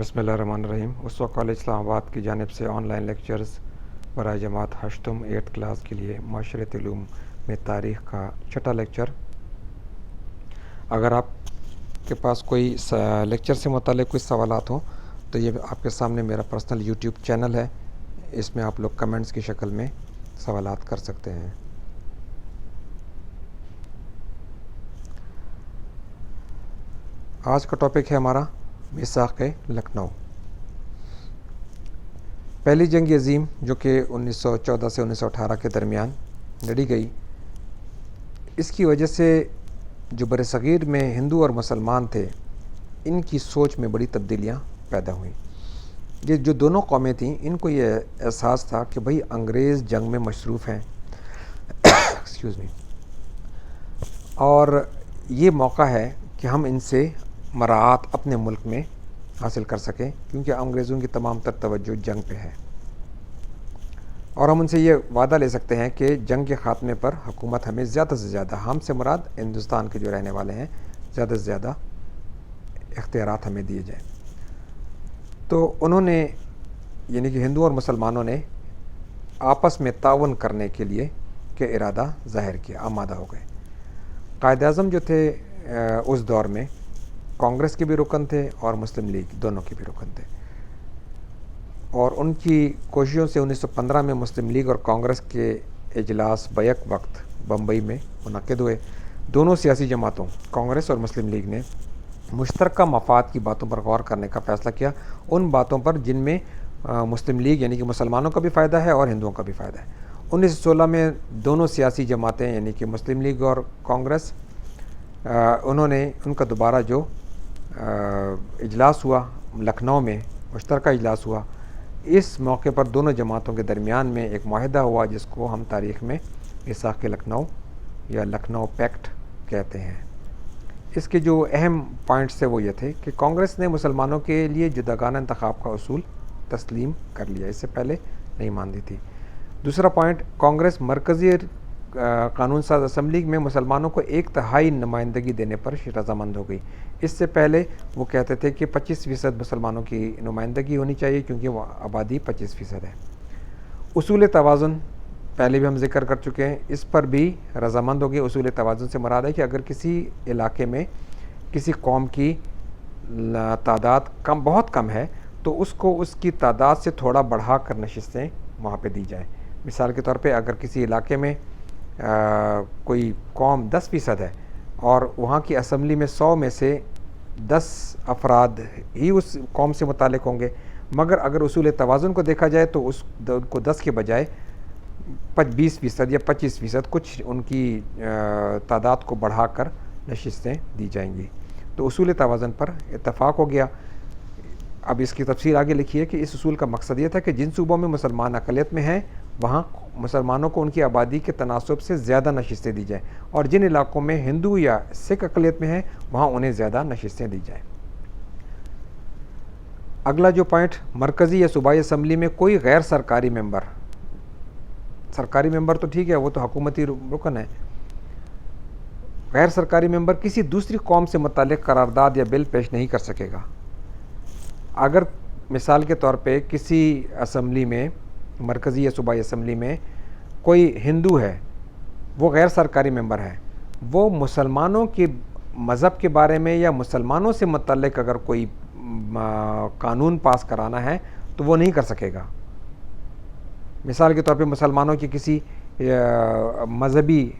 بسم اللہ الرحمن الرحیم۔ اس وقت کالج اسلام آباد کی جانب سے آن لائن لیکچرز برائے جماعت ہشتم 8 کلاس کے لیے معاشرتی علوم میں تاریخ کا چھٹا لیکچر۔ اگر آپ کے پاس کوئی لیکچر سے متعلق کوئی سوالات ہوں تو یہ آپ کے سامنے میرا پرسنل یوٹیوب چینل ہے، اس میں آپ لوگ کمنٹس کی شکل میں سوالات کر سکتے ہیں۔ آج کا ٹاپک ہے ہمارا میثاق لکھنؤ۔ پہلی جنگ عظیم جو کہ 1914 سے 1918 کے درمیان لڑی گئی، اس کی وجہ سے جو بر صغیر میں ہندو اور مسلمان تھے ان کی سوچ میں بڑی تبدیلیاں پیدا ہوئیں۔ یہ جو دونوں قومیں تھیں ان کو یہ احساس تھا کہ بھئی انگریز جنگ میں مصروف ہیں ایکسکیوز می، اور یہ موقع ہے کہ ہم ان سے مراعات اپنے ملک میں حاصل کر سکیں، کیونکہ انگریزوں کی تمام تر توجہ جنگ پہ ہے، اور ہم ان سے یہ وعدہ لے سکتے ہیں کہ جنگ کے خاتمے پر حکومت ہمیں زیادہ سے زیادہ، ہم سے مراد ہندوستان کے جو رہنے والے ہیں، زیادہ سے زیادہ اختیارات ہمیں دیے جائیں۔ تو انہوں نے یعنی کہ ہندو اور مسلمانوں نے آپس میں تعاون کرنے کے لیے کہ ارادہ ظاہر کیا، آمادہ ہو گئے۔ قائد اعظم جو تھے اس دور میں کانگریس کے بھی رکن تھے اور مسلم لیگ دونوں کے بھی رکن تھے، اور ان کی کوششوں سے 1915 میں مسلم لیگ اور کانگریس کے اجلاس بیک وقت بمبئی میں منعقد ہوئے۔ دونوں سیاسی جماعتوں کانگریس اور مسلم لیگ نے مشترکہ مفاد کی باتوں پر غور کرنے کا فیصلہ کیا، ان باتوں پر جن میں مسلم لیگ یعنی کہ مسلمانوں کا بھی فائدہ ہے اور ہندوؤں کا بھی فائدہ ہے۔ 1916 میں دونوں سیاسی جماعتیں یعنی کہ مسلم لیگ اور کانگریس انہوں نے ان کا دوبارہ جو اجلاس ہوا لکھنؤ میں، مشترکہ اجلاس ہوا، اس موقع پر دونوں جماعتوں کے درمیان میں ایک معاہدہ ہوا جس کو ہم تاریخ میں میثاق لکھنؤ یا لکھنؤ پیکٹ کہتے ہیں۔ اس کے جو اہم پوائنٹس تھے وہ یہ تھے کہ کانگریس نے مسلمانوں کے لیے جداگانہ انتخاب کا اصول تسلیم کر لیا، اس سے پہلے نہیں مانتی تھی۔ دوسرا پوائنٹ، کانگریس مرکزی قانون ساز اسمبلی میں مسلمانوں کو 1/3 نمائندگی دینے پر رضامند ہو گئی۔ اس سے پہلے وہ کہتے تھے کہ 25% مسلمانوں کی نمائندگی ہونی چاہیے کیونکہ وہ آبادی 25% ہے۔ اصول توازن پہلے بھی ہم ذکر کر چکے ہیں، اس پر بھی رضامند ہو گئے۔ اصول توازن سے مراد ہے کہ اگر کسی علاقے میں کسی قوم کی تعداد بہت کم ہے تو اس کو اس کی تعداد سے تھوڑا بڑھا کر نشستیں وہاں پہ دی جائیں۔ مثال کے طور پہ اگر کسی علاقے میں کوئی قوم 10% ہے اور وہاں کی اسمبلی میں 100 میں سے 10 افراد ہی اس قوم سے متعلق ہوں گے، مگر اگر اصول توازن کو دیکھا جائے تو اس کو 10 کے بجائے 20% یا 25% کچھ ان کی تعداد کو بڑھا کر نشستیں دی جائیں گی۔ تو اصول توازن پر اتفاق ہو گیا۔ اب اس کی تفصیل آگے لکھی ہے کہ اس اصول کا مقصد یہ تھا کہ جن صوبوں میں مسلمان اقلیت میں ہیں وہاں مسلمانوں کو ان کی آبادی کے تناسب سے زیادہ نشستیں دی جائیں، اور جن علاقوں میں ہندو یا سکھ اقلیت میں ہیں وہاں انہیں زیادہ نشستیں دی جائیں۔ اگلا جو پوائنٹ، مرکزی یا صوبائی اسمبلی میں کوئی غیر سرکاری ممبر تو ٹھیک ہے وہ تو حکومتی رکن ہے، غیر سرکاری ممبر کسی دوسری قوم سے متعلق قرارداد یا بل پیش نہیں کر سکے گا۔ اگر مثال کے طور پہ کسی اسمبلی میں، مرکزی یا صوبائی اسمبلی میں کوئی ہندو ہے، وہ غیر سرکاری ممبر ہے، وہ مسلمانوں کے مذہب کے بارے میں یا مسلمانوں سے متعلق اگر کوئی قانون پاس کرانا ہے تو وہ نہیں کر سکے گا۔ مثال کے طور پہ مسلمانوں کی کسی مذہبی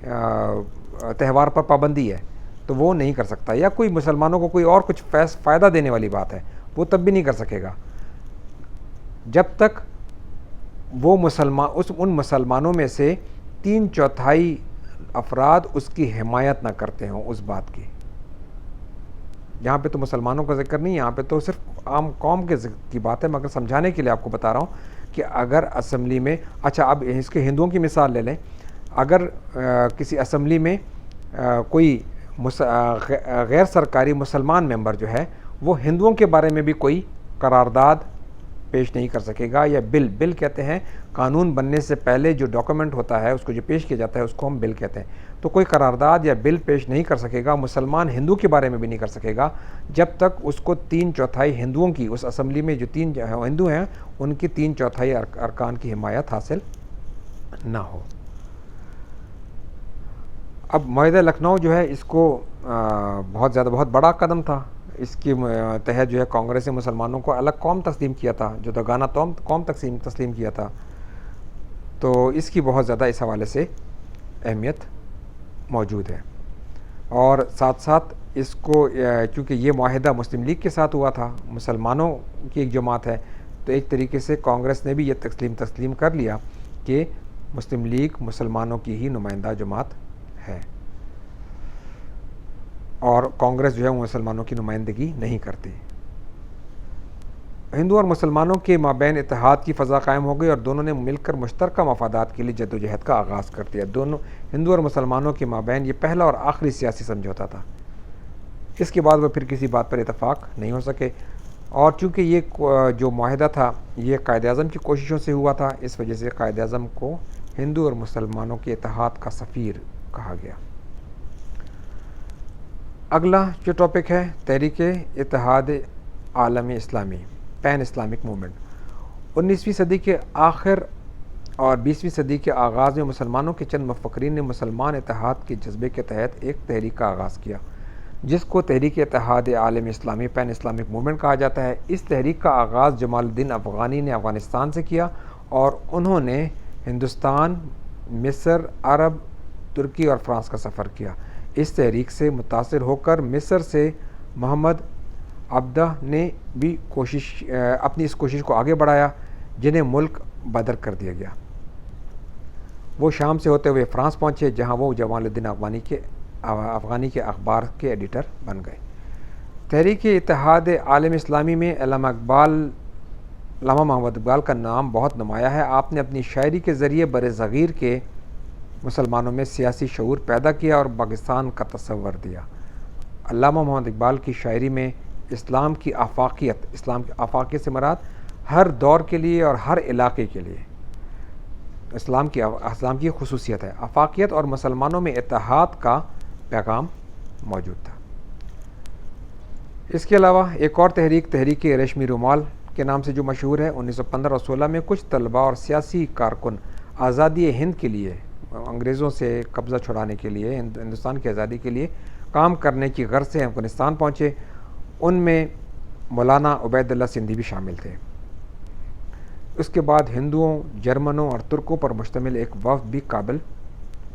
تہوار پر پابندی ہے تو وہ نہیں کر سکتا، یا کوئی مسلمانوں کو کوئی اور کچھ فائدہ دینے والی بات ہے وہ تب بھی نہیں کر سکے گا جب تک وہ ان مسلمانوں میں سے 3/4 افراد اس کی حمایت نہ کرتے ہوں اس بات کی۔ یہاں پہ تو مسلمانوں کا ذکر نہیں، یہاں پہ تو صرف عام قوم کی بات ہے، مگر سمجھانے کے لیے آپ کو بتا رہا ہوں کہ اگر اسمبلی میں، اچھا اب اس کے ہندوؤں کی مثال لے لیں، اگر کسی اسمبلی میں کوئی غیر سرکاری مسلمان ممبر جو ہے وہ ہندوؤں کے بارے میں بھی کوئی قرارداد پیش نہیں کر سکے گا، یا بل کہتے ہیں قانون بننے سے پہلے جو ڈاکومنٹ ہوتا ہے اس کو جو پیش کیا جاتا ہے اس کو ہم بل کہتے ہیں. تو کوئی قرارداد یا بل پیش نہیں کر سکے گا، مسلمان ہندو کے بارے میں بھی نہیں کر سکے گا جب تک اس کو 3/4 ہندوؤں کی، اس اسمبلی میں جو 3 ہندو ہیں ان کی 3/4 ارکان کی حمایت حاصل نہ ہو. اب معاہدہ لکھنؤ جو ہے اس کو بہت بڑا قدم تھا. اس کے تحت جو ہے کانگریس نے مسلمانوں کو الگ قوم تسلیم کیا تھا، جو دوگانہ قوم تسلیم کیا تھا. تو اس کی بہت زیادہ اس حوالے سے اہمیت موجود ہے. اور ساتھ ساتھ اس کو چونکہ یہ معاہدہ مسلم لیگ کے ساتھ ہوا تھا، مسلمانوں کی ایک جماعت ہے، تو ایک طریقے سے کانگریس نے بھی یہ تسلیم کر لیا کہ مسلم لیگ مسلمانوں کی ہی نمائندہ جماعت ہے، اور کانگریس جو ہے وہ مسلمانوں کی نمائندگی نہیں کرتی. ہندو اور مسلمانوں کے مابین اتحاد کی فضا قائم ہو گئی اور دونوں نے مل کر مشترکہ مفادات کے لیے جدوجہد کا آغاز کر دیا. دونوں ہندو اور مسلمانوں کے مابین یہ پہلا اور آخری سیاسی سمجھوتا تھا. اس کے بعد وہ پھر کسی بات پر اتفاق نہیں ہو سکے، اور چونکہ یہ جو معاہدہ تھا یہ قائد اعظم کی کوششوں سے ہوا تھا، اس وجہ سے قائد اعظم کو ہندو اور مسلمانوں کے اتحاد کا سفیر کہا گیا. اگلا جو ٹاپک ہے تحریک اتحاد عالم اسلامی، پین اسلامک موومنٹ. 19ویں صدی کے آخر اور 20ویں صدی کے آغاز میں مسلمانوں کے چند مفکرین نے مسلمان اتحاد کے جذبے کے تحت ایک تحریک کا آغاز کیا جس کو تحریک اتحاد عالم اسلامی، پین اسلامک موومنٹ کہا جاتا ہے. اس تحریک کا آغاز جمال الدین افغانی نے افغانستان سے کیا، اور انہوں نے ہندوستان، مصر، عرب، ترکی اور فرانس کا سفر کیا. اس تحریک سے متاثر ہو کر مصر سے محمد عبدہ نے بھی اپنی اس کوشش کو آگے بڑھایا، جنہیں ملک بدر کر دیا گیا. وہ شام سے ہوتے ہوئے فرانس پہنچے، جہاں وہ جمال الدین افغانی کے اخبار کے ایڈیٹر بن گئے. تحریک اتحاد عالم اسلامی میں علامہ محمد اقبال کا نام بہت نمایاں ہے. آپ نے اپنی شاعری کے ذریعے بر صغیر کے مسلمانوں میں سیاسی شعور پیدا کیا اور پاکستان کا تصور دیا. علامہ محمد اقبال کی شاعری میں اسلام کی آفاقیت سے مراد ہر دور کے لیے اور ہر علاقے کے لیے اسلام کی خصوصیت ہے. آفاقیت اور مسلمانوں میں اتحاد کا پیغام موجود تھا. اس کے علاوہ ایک اور تحریک ریشمی رومال کے نام سے جو مشہور ہے، 1915 اور 16 میں کچھ طلباء اور سیاسی کارکن آزادی ہند کے لیے، انگریزوں سے قبضہ چھڑانے کے لیے، ہندوستان کی آزادی کے لیے کام کرنے کی غرض سے افغانستان پہنچے. ان میں مولانا عبید اللہ سندھی بھی شامل تھے. اس کے بعد ہندوؤں، جرمنوں اور ترکوں پر مشتمل ایک وفد بھی کابل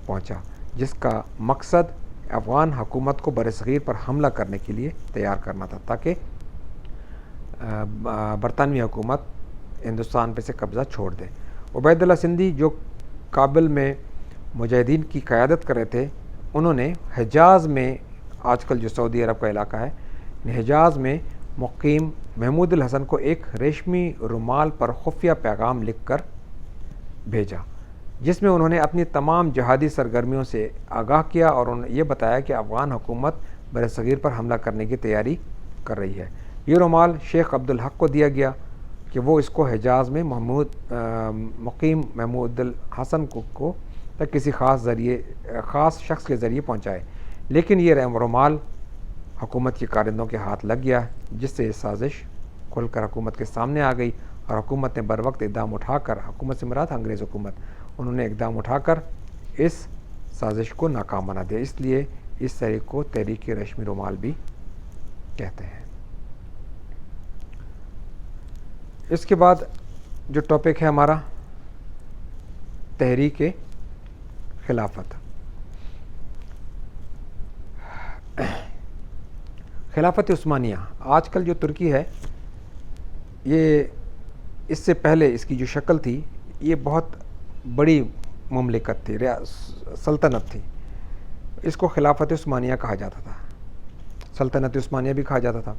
پہنچا، جس کا مقصد افغان حکومت کو برصغیر پر حملہ کرنے کے لیے تیار کرنا تھا، تاکہ برطانوی حکومت ہندوستان پہ سے قبضہ چھوڑ دے. عبید اللہ سندھی جو کابل میں مجاہدین کی قیادت کر رہے تھے، انہوں نے حجاز میں، آج کل جو سعودی عرب کا علاقہ ہے، حجاز میں مقیم محمود الحسن کو ایک ریشمی رومال پر خفیہ پیغام لکھ کر بھیجا، جس میں انہوں نے اپنی تمام جہادی سرگرمیوں سے آگاہ کیا اور انہوں نے یہ بتایا کہ افغان حکومت برصغیر پر حملہ کرنے کی تیاری کر رہی ہے. یہ رومال شیخ عبدالحق کو دیا گیا کہ وہ اس کو حجاز میں مقیم محمود الحسن کو تک کسی خاص شخص کے ذریعے پہنچائے. لیکن یہ رومال حکومت کے کارندوں کے ہاتھ لگ گیا، جس سے یہ سازش کھل کر حکومت کے سامنے آ گئی، اور حکومت نے بروقت اقدام اٹھا کر، حکومت سے مراد انگریز حکومت، انہوں نے اقدام اٹھا کر اس سازش کو ناکام بنا دیا. اس لیے اس تحریک کو تحریک ریشمی رومال بھی کہتے ہیں. اس کے بعد جو ٹاپک ہے ہمارا تحریک خلافت. خلافت عثمانیہ آج کل جو ترکی ہے، یہ اس سے پہلے اس کی جو شکل تھی یہ بہت بڑی مملکت تھی، سلطنت تھی. اس کو خلافت عثمانیہ کہا جاتا تھا، سلطنت عثمانیہ بھی کہا جاتا تھا.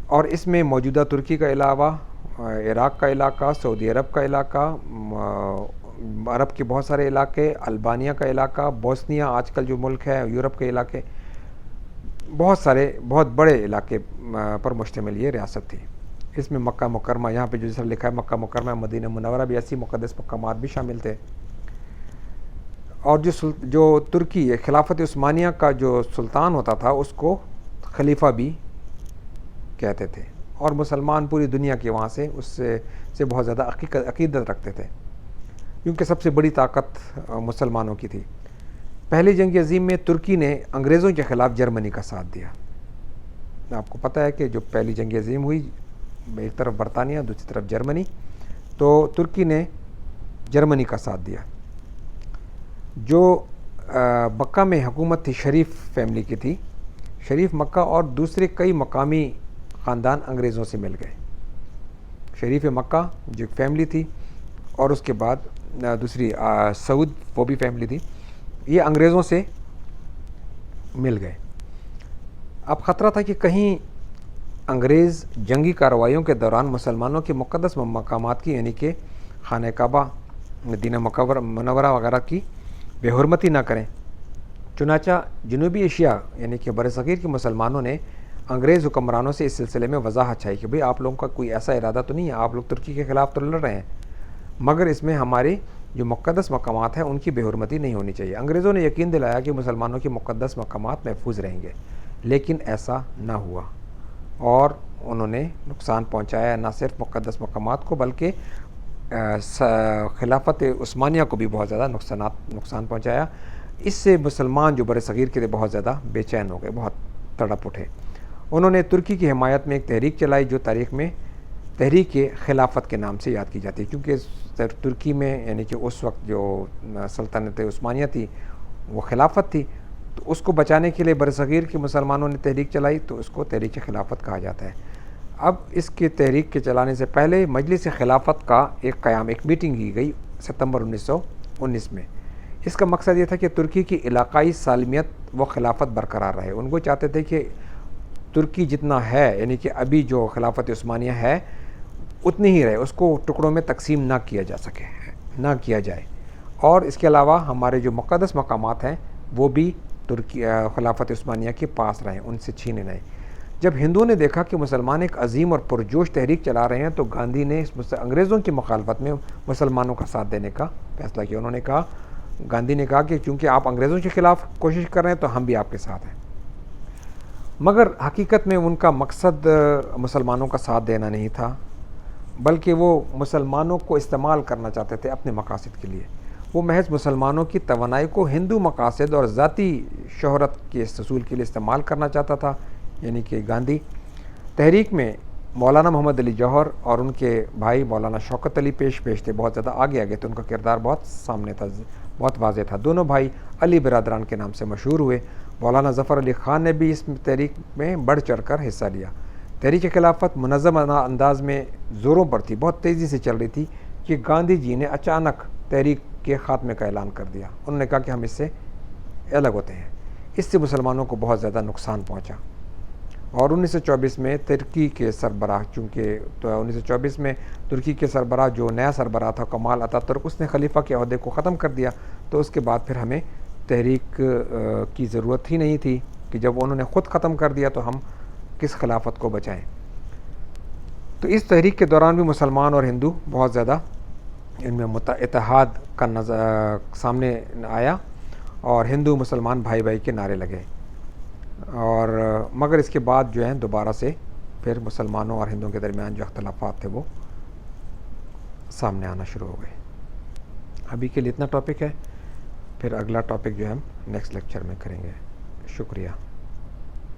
اور اس میں موجودہ ترکی کا علاوہ عراق کا علاقہ، سعودی عرب کا علاقہ، عرب کے بہت سارے علاقے، البانیہ کا علاقہ، بوسنیا آج کل جو ملک ہے، یورپ کے علاقے، بہت بڑے علاقے پر مشتمل یہ ریاست تھی. اس میں مکہ مکرمہ، یہاں پہ جو جیسا لکھا ہے مکہ مکرمہ مدینہ منورہ بھی ایسی مقدس مقامات بھی شامل تھے. اور جو ترکی خلافت عثمانیہ کا جو سلطان ہوتا تھا اس کو خلیفہ بھی کہتے تھے، اور مسلمان پوری دنیا کے وہاں سے اس سے بہت زیادہ عقیدت رکھتے تھے، کیونکہ سب سے بڑی طاقت مسلمانوں کی تھی. پہلی جنگ عظیم میں ترکی نے انگریزوں کے خلاف جرمنی کا ساتھ دیا. آپ کو پتہ ہے کہ جو پہلی جنگ عظیم ہوئی، ایک طرف برطانیہ دوسری طرف جرمنی، تو ترکی نے جرمنی کا ساتھ دیا. جو مکہ میں حکومت تھی شریف فیملی کی تھی، شریف مکہ اور دوسرے کئی مقامی خاندان انگریزوں سے مل گئے. شریف مکہ جو ایک فیملی تھی، اور اس کے بعد دوسری سعود وہ بھی فیملی تھی، یہ انگریزوں سے مل گئے. اب خطرہ تھا کہ کہیں انگریز جنگی کارروائیوں کے دوران مسلمانوں کے مقدس مقامات کی، یعنی کہ خانہ کعبہ، مدینہ منورہ وغیرہ کی بے حرمتی نہ کریں. چنانچہ جنوبی ایشیا یعنی کہ برصغیر کے مسلمانوں نے انگریز حکمرانوں سے اس سلسلے میں وضاحت چاہی کہ بھئی آپ لوگوں کا کوئی ایسا ارادہ تو نہیں ہے، آپ لوگ ترکی کے خلاف تو لڑ رہے ہیں، مگر اس میں ہمارے جو مقدس مقامات ہیں ان کی بے حرمتی نہیں ہونی چاہیے. انگریزوں نے یقین دلایا کہ مسلمانوں کے مقدس مقامات محفوظ رہیں گے، لیکن ایسا نہ ہوا، اور انہوں نے نقصان پہنچایا نہ صرف مقدس مقامات کو بلکہ خلافت عثمانیہ کو بھی بہت زیادہ نقصان پہنچایا. اس سے مسلمان جو برصغیر کے تھے بہت زیادہ بے چین ہو گئے، بہت تڑپ اٹھے. انہوں نے ترکی کی حمایت میں ایک تحریک چلائی جو تاریخ میں تحریک خلافت کے نام سے یاد کی جاتی ہے، کیونکہ ترکی میں یعنی کہ اس وقت جو سلطنت عثمانیہ تھی وہ خلافت تھی، تو اس کو بچانے کے لیے برصغیر کے مسلمانوں نے تحریک چلائی، تو اس کو تحریک خلافت کہا جاتا ہے. اب اس کے تحریک کے چلانے سے پہلے مجلس خلافت کا ایک میٹنگ کی گئی ستمبر 1919 میں. اس کا مقصد یہ تھا کہ ترکی کی علاقائی سالمیت و خلافت برقرار رہے. ان کو چاہتے تھے کہ ترکی جتنا ہے، یعنی کہ ابھی جو خلافت عثمانیہ ہے اتنی ہی رہے، اس کو ٹکڑوں میں تقسیم نہ کیا جائے. اور اس کے علاوہ ہمارے جو مقدس مقامات ہیں وہ بھی ترکی خلافت عثمانیہ کے پاس رہیں، ان سے چھینے نہیں. جب ہندوؤں نے دیکھا کہ مسلمان ایک عظیم اور پرجوش تحریک چلا رہے ہیں، تو گاندھی نے انگریزوں کی مخالفت میں مسلمانوں کا ساتھ دینے کا فیصلہ کیا. گاندھی نے کہا کہ چونکہ آپ انگریزوں کے خلاف کوشش کر رہے ہیں تو ہم بھی آپ کے ساتھ ہیں. مگر حقیقت میں ان کا مقصد مسلمانوں کا ساتھ دینا نہیں تھا، بلکہ وہ مسلمانوں کو استعمال کرنا چاہتے تھے اپنے مقاصد کے لیے. وہ محض مسلمانوں کی توانائی کو ہندو مقاصد اور ذاتی شہرت کے حصول کے لیے استعمال کرنا چاہتا تھا، یعنی کہ گاندھی. تحریک میں مولانا محمد علی جوہر اور ان کے بھائی مولانا شوکت علی پیش تھے، بہت زیادہ آگے تھے، ان کا کردار بہت سامنے تھا، بہت واضح تھا. دونوں بھائی علی برادران کے نام سے مشہور ہوئے. مولانا ظفر علی خان نے بھی اس تحریک میں بڑھ چڑھ کر حصہ لیا. تحریک خلافت منظم انداز میں زوروں پر تھی، بہت تیزی سے چل رہی تھی کہ گاندھی جی نے اچانک تحریک کے خاتمے کا اعلان کر دیا. انہوں نے کہا کہ ہم اس سے الگ ہوتے ہیں. اس سے مسلمانوں کو بہت زیادہ نقصان پہنچا. اور 1924 میں ترکی کے سربراہ، چونکہ 1924 میں ترکی کے سربراہ جو نیا سربراہ تھا کمال اتا ترک، اس نے خلیفہ کے عہدے کو ختم کر دیا. تو اس کے بعد پھر ہمیں تحریک کی ضرورت ہی نہیں تھی کہ جب انہوں نے خود ختم کر دیا تو ہم کس خلافت کو بچائیں. تو اس تحریک کے دوران بھی مسلمان اور ہندو بہت زیادہ ان میں اتحاد کا سامنے آیا، اور ہندو مسلمان بھائی بھائی کے نعرے لگے. اور مگر اس کے بعد جو ہے دوبارہ سے پھر مسلمانوں اور ہندوؤں کے درمیان جو اختلافات تھے وہ سامنے آنا شروع ہو گئے. ابھی کے لیے اتنا ٹاپک ہے، پھر اگلا ٹاپک جو ہے ہم نیکسٹ لیکچر میں کریں گے. شکریہ.